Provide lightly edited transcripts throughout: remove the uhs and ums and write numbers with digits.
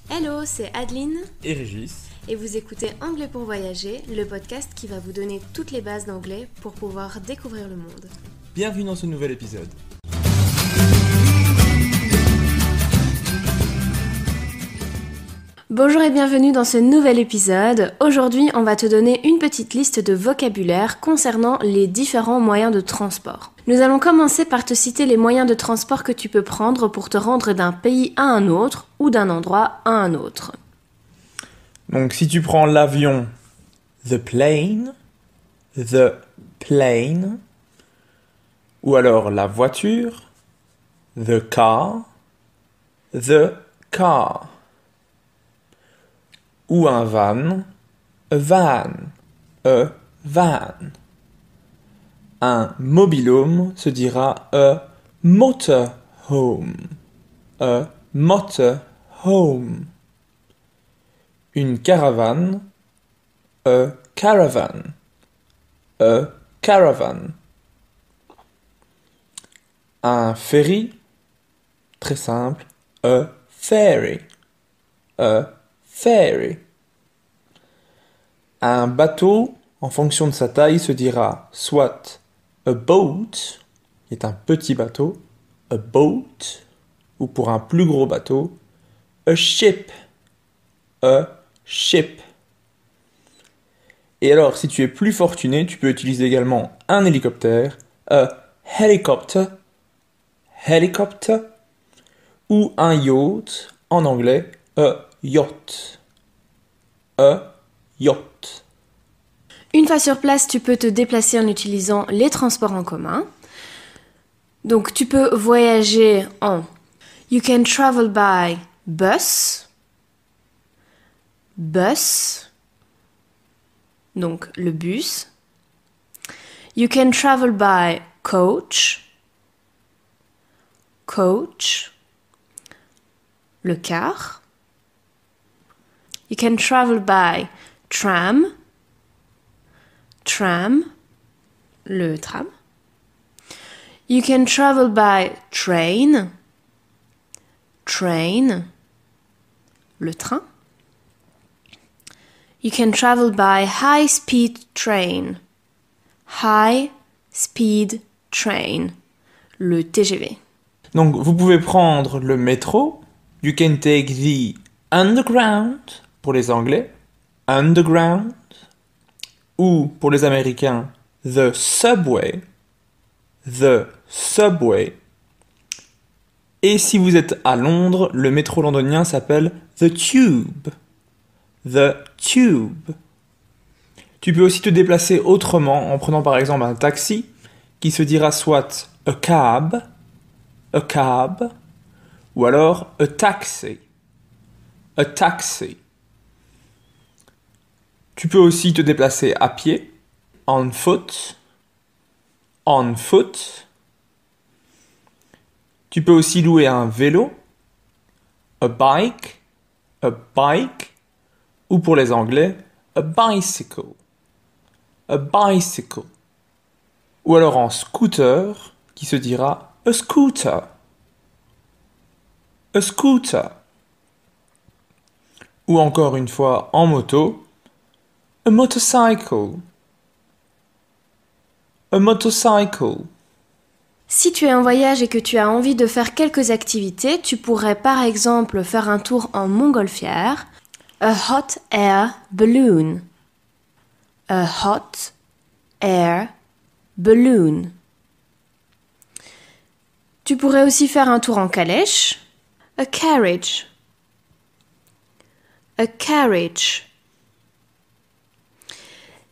Hello, c'est Adeline et Régis. et vous écoutez Anglais pour voyager, le podcast qui va vous donner toutes les bases d'anglais pour pouvoir découvrir le monde. Bienvenue dans ce nouvel épisode. Bonjour et bienvenue dans ce nouvel épisode. Aujourd'hui, on va te donner une petite liste de vocabulaire concernant les différents moyens de transport. Nous allons commencer par te citer les moyens de transport que tu peux prendre pour te rendre d'un pays à un autre ou d'un endroit à un autre. Donc si tu prends l'avion, the plane, ou alors la voiture, the car, ou un van, a van. Un mobilhome se dira a motorhome, Une caravane, a caravan, Un ferry, très simple, a ferry, Un bateau, en fonction de sa taille, se dira soit a boat, qui est un petit bateau, a boat, ou pour un plus gros bateau, a ship. Et alors, si tu es plus fortuné, tu peux utiliser également un hélicoptère, a helicopter, ou un yacht, en anglais, a yacht. Une fois sur place, tu peux te déplacer en utilisant les transports en commun. Donc tu peux voyager en You can travel by bus, donc le bus. You can travel by coach, le car. You can travel by tram, le tram. You can travel by train, le train. You can travel by high-speed train, le TGV. Donc, vous pouvez prendre le métro. You can take the underground, pour les Anglais. Underground. Ou, pour les Américains, the subway. Et si vous êtes à Londres, le métro londonien s'appelle the tube. Tu peux aussi te déplacer autrement en prenant par exemple un taxi qui se dira soit a cab, ou alors a taxi. Tu peux aussi te déplacer à pied, on foot. Tu peux aussi louer un vélo, a bike, ou pour les Anglais, a bicycle. Ou alors en scooter, qui se dira a scooter. Ou encore une fois en moto, a motorcycle. Si tu es en voyage et que tu as envie de faire quelques activités, tu pourrais par exemple faire un tour en montgolfière, a hot air balloon. Tu pourrais aussi faire un tour en calèche, a carriage.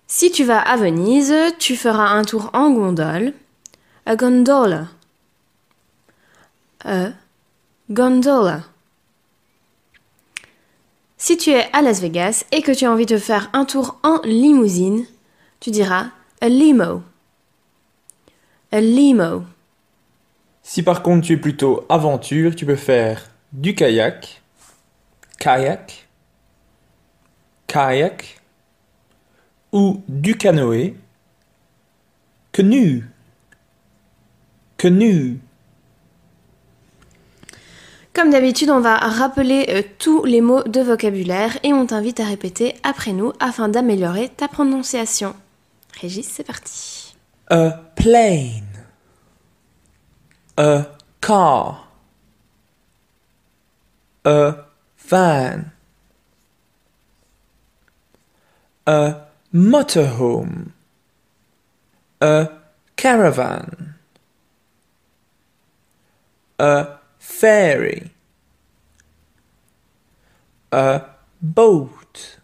Si tu vas à Venise, tu feras un tour en gondole, a gondola. Si tu es à Las Vegas et que tu as envie de faire un tour en limousine, tu diras a limo. Si par contre tu es plutôt aventure, tu peux faire du kayak, ou du canoë, canoe. Comme d'habitude, on va rappeler tous les mots de vocabulaire et on t'invite à répéter après nous afin d'améliorer ta prononciation. Régis, c'est parti. A plane. A car. A van. A motorhome. A caravan. A ferry. A boat.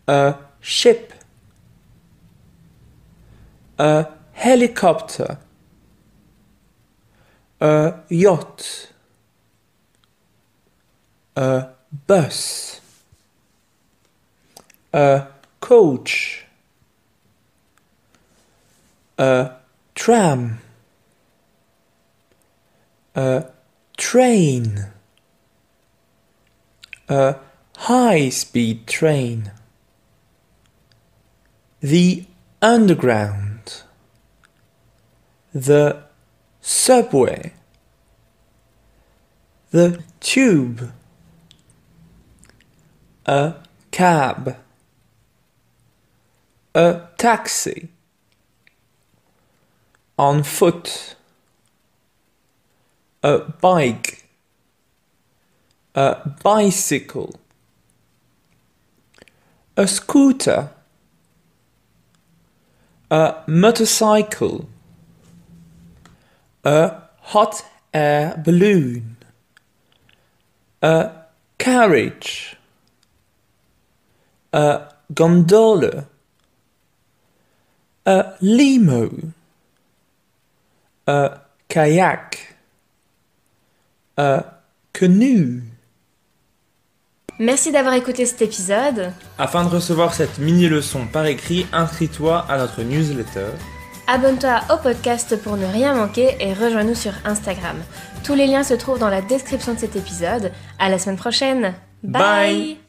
A ship. A helicopter. A yacht. A bus. A coach. A tram. A train. A high-speed train. The underground. The subway. The tube. A cab. A taxi. On foot. A bike. A bicycle. A scooter. A motorcycle. A hot air balloon. A carriage. A gondola. A limo. A kayak. A canoe. Merci d'avoir écouté cet épisode. Afin de recevoir cette mini-leçon par écrit, inscris-toi à notre newsletter. Abonne-toi au podcast pour ne rien manquer et rejoins-nous sur Instagram. Tous les liens se trouvent dans la description de cet épisode. À la semaine prochaine. Bye.